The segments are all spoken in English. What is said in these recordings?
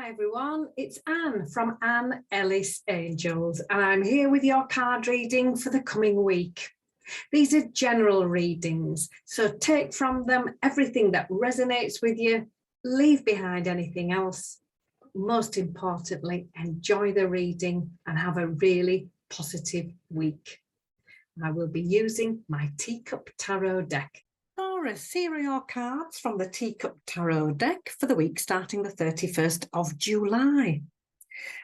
Hi everyone, it's Anne from Anne Ellis Angels, and I'm here with your card reading for the coming week. These are general readings, so take from them everything that resonates with you, leave behind anything else. Most importantly, enjoy the reading and have a really positive week. I will be using my Teacup Tarot deck. Taurus, here are your cards from the Teacup Tarot deck for the week starting the 31st of July.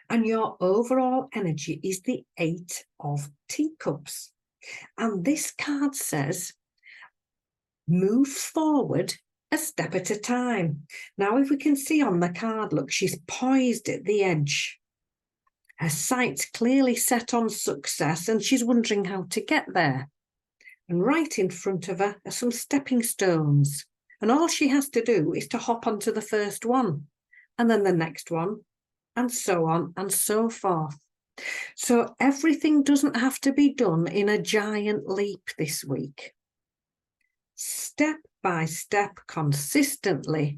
And your overall energy is the 8 of Teacups. And this card says, move forward a step at a time. Now, if we can see on the card, look, she's poised at the edge. Her sight's clearly set on success and she's wondering how to get there. And right in front of her are some stepping stones. And all she has to do is to hop onto the first one, and then the next one, and so on and so forth. So everything doesn't have to be done in a giant leap this week. Step by step, consistently,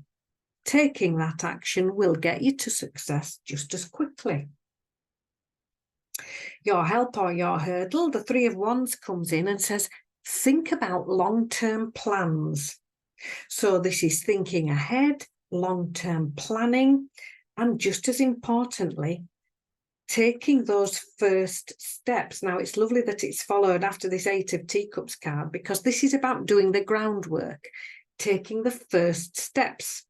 taking that action will get you to success just as quickly. Your help or your hurdle, the Three of Wands comes in and says, think about long-term plans. So this is thinking ahead, long-term planning, and just as importantly, taking those first steps. Now, it's lovely that it's followed after this 8 of Teacups card, because this is about doing the groundwork, taking the first steps.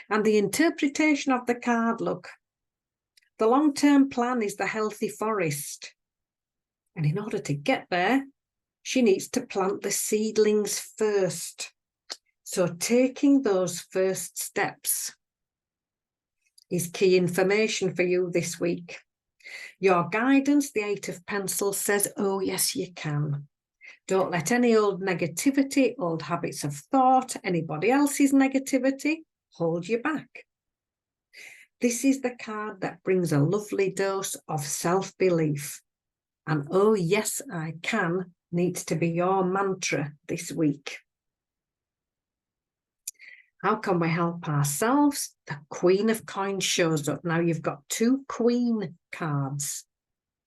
And the interpretation of the card, look, the long-term plan is the healthy forest. And in order to get there, she needs to plant the seedlings first. So taking those first steps is key information for you this week. Your guidance, the 8 of Pentacles, says, oh, yes, you can. Don't let any old negativity, old habits of thought, anybody else's negativity hold you back. This is the card that brings a lovely dose of self-belief. And oh, yes, I can needs to be your mantra this week. How can we help ourselves? The Queen of Coins shows up. Now you've got 2 Queen cards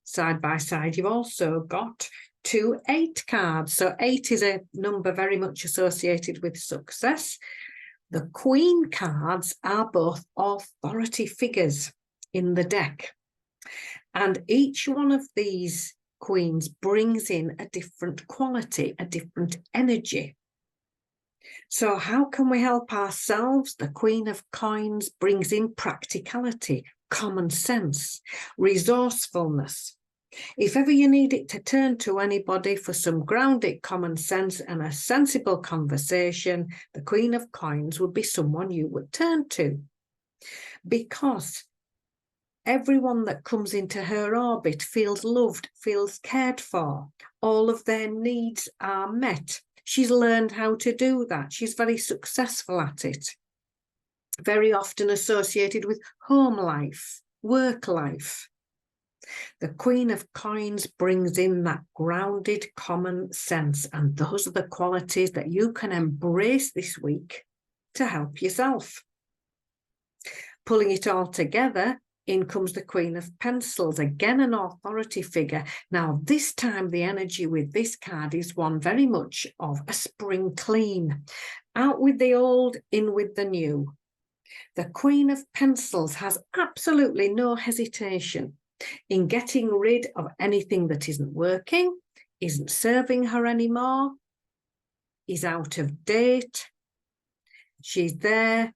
side by side. You've also got 2 8 cards. So 8 is a number very much associated with success. The Queen cards are both authority figures in the deck. And each one of these Queens brings in a different quality, a different energy. So how can we help ourselves? The Queen of Coins brings in practicality, common sense, resourcefulness. If ever you need it to turn to anybody for some grounded common sense and a sensible conversation, the Queen of Coins would be someone you would turn to. Because everyone that comes into her orbit feels loved, feels cared for. All of their needs are met. She's learned how to do that. She's very successful at it. Very often associated with home life, work life. The Queen of Coins brings in that grounded common sense, and those are the qualities that you can embrace this week to help yourself. Pulling it all together, in comes the Queen of Pentacles, again an authority figure. Now, this time the energy with this card is one very much of a spring clean. Out with the old, in with the new. The Queen of Pentacles has absolutely no hesitation in getting rid of anything that isn't working, isn't serving her anymore, is out of date. She's there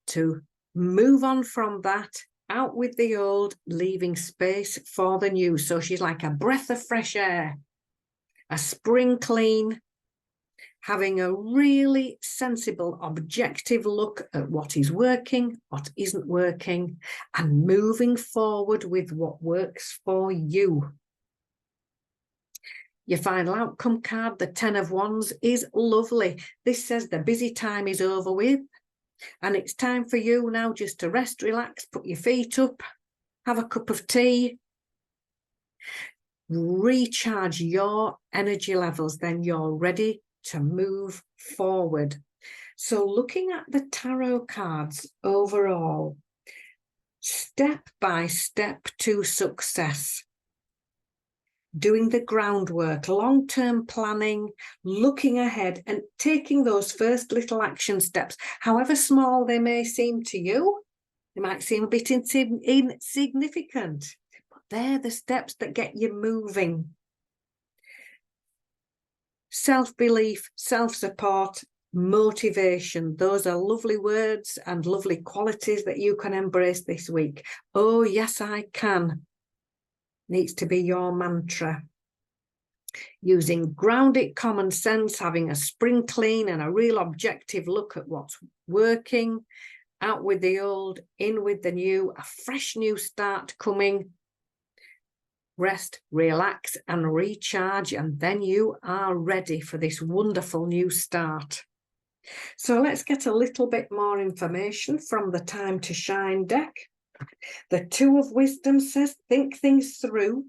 to move on from that. Out with the old, leaving space for the new. So she's like a breath of fresh air, a spring clean, having a really sensible, objective look at what is working, what isn't working, and moving forward with what works for you. Your final outcome card, the 10 of Wands, is lovely. This says the busy time is over with. And it's time for you now just to rest, relax, put your feet up, have a cup of tea, recharge your energy levels, then you're ready to move forward. So looking at the tarot cards overall, step by step to success. Doing the groundwork, long-term planning, looking ahead and taking those first little action steps, however small they may seem to you. They might seem a bit insignificant, but they're the steps that get you moving. Self-belief, self-support, motivation. Those are lovely words and lovely qualities that you can embrace this week. Oh, yes, I can. Needs to be your mantra. Using grounded common sense, having a spring clean and a real objective look at what's working. Out with the old, in with the new, a fresh new start coming. Rest, relax and recharge, and then you are ready for this wonderful new start. So let's get a little bit more information from the Time to Shine deck. The Two of Wisdom says, think things through,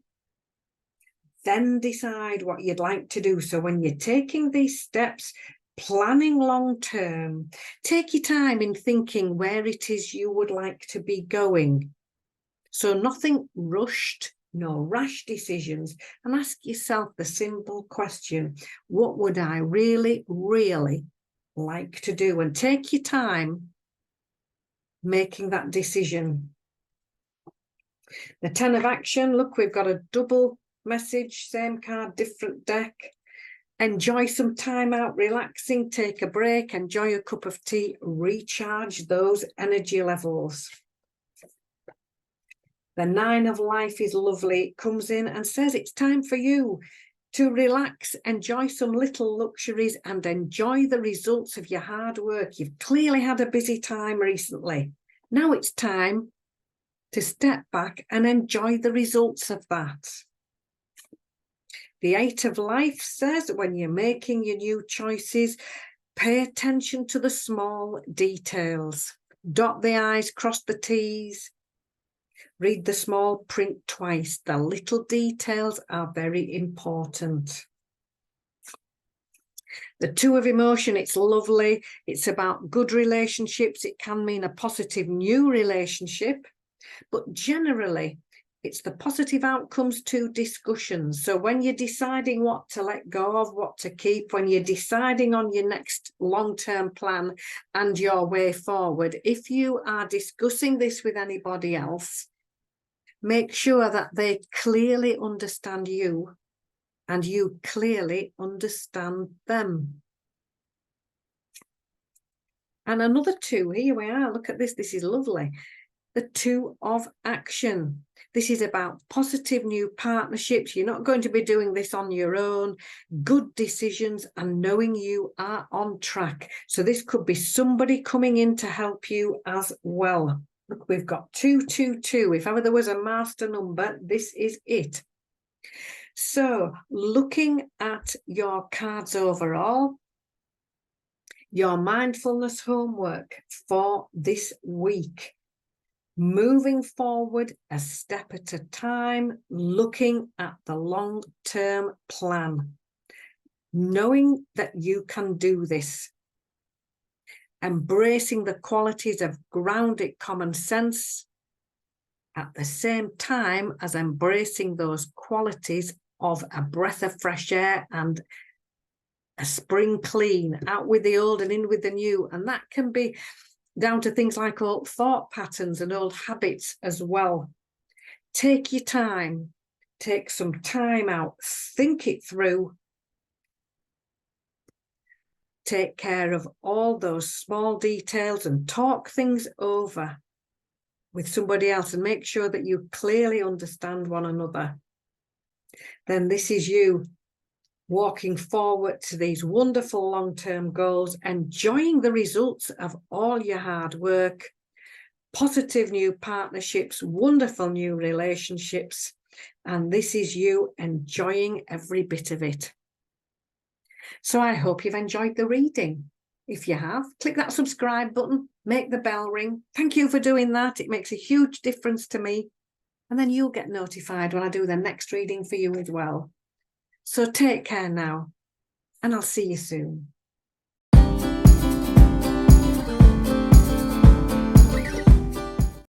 then decide what you'd like to do. So when you're taking these steps, planning long term, take your time in thinking where it is you would like to be going. So nothing rushed, no rash decisions, and ask yourself the simple question, what would I really, really like to do? And take your time making that decision. The 10 of Action, look, we've got a double message, same card, different deck. Enjoy some time out, relaxing, take a break, enjoy a cup of tea, recharge those energy levels. The 9 of Life is lovely. It comes in and says it's time for you to relax, enjoy some little luxuries and enjoy the results of your hard work. You've clearly had a busy time recently. Now it's time to step back and enjoy the results of that. The 8 of Life says when you're making your new choices, pay attention to the small details. Dot the I's, cross the T's. Read the small print twice. The little details are very important. The 2 of Emotion, it's lovely. It's about good relationships. It can mean a positive new relationship, but generally it's the positive outcomes to discussions. So when you're deciding what to let go of, what to keep, when you're deciding on your next long-term plan and your way forward, if you are discussing this with anybody else, make sure that they clearly understand you and you clearly understand them. And another 2, here we are, look at this, this is lovely. The 2 of Action. This is about positive new partnerships. You're not going to be doing this on your own. Good decisions and knowing you are on track. So this could be somebody coming in to help you as well. Look, we've got 222. If ever there was a master number, this is it. So looking at your cards overall, your mindfulness homework for this week. Moving forward a step at a time, looking at the long-term plan, knowing that you can do this, embracing the qualities of grounded common sense at the same time as embracing those qualities of a breath of fresh air and a spring clean, out with the old and in with the new. And that can be down to things like old thought patterns and old habits as well. Take your time, take some time out, think it through. Take care of all those small details and talk things over with somebody else and make sure that you clearly understand one another. Then this is you walking forward to these wonderful long-term goals, enjoying the results of all your hard work, positive new partnerships, wonderful new relationships, and this is you enjoying every bit of it. So I hope you've enjoyed the reading. If you have, click that subscribe button, make the bell ring. Thank you for doing that. It makes a huge difference to me. And then you'll get notified when I do the next reading for you as well. So take care now, and I'll see you soon.